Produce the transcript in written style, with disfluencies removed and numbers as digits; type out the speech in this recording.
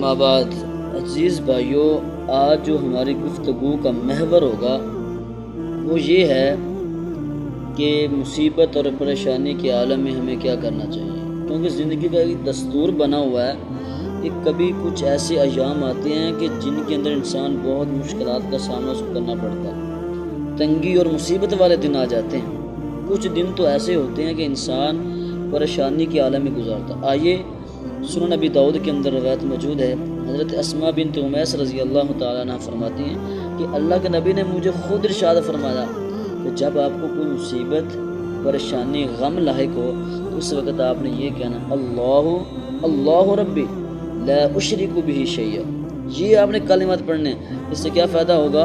اما بعد عزیز بھائیوں، آج جو ہماری گفتگو کا محور ہوگا وہ یہ ہے کہ مصیبت اور پریشانی کے عالم میں ہمیں کیا کرنا چاہیے، کیونکہ زندگی کا ایک دستور بنا ہوا ہے کہ کبھی کچھ ایسے ایام آتے ہیں کہ جن کے اندر انسان بہت مشکلات کا سامنا اس کو کرنا پڑتا ہے، تنگی اور مصیبت والے دن آ جاتے ہیں۔ کچھ دن تو ایسے ہوتے ہیں کہ انسان پریشانی کے عالم میں گزارتا۔ آئیے سنن نبی داؤد کے اندر روایت موجود ہے، حضرت اسماء بنت امیس رضی اللہ تعالیٰ عنہ فرماتی ہیں کہ اللہ کے نبی نے مجھے خود ارشاد فرمایا کہ جب آپ کو کوئی مصیبت، پریشانی، غم لاحق ہو تو اس وقت آپ نے یہ کہنا، اللہ ربی لا اشرک بہ شیئا۔ یہ آپ نے کلمات پڑھنے، اس سے کیا فائدہ ہوگا؟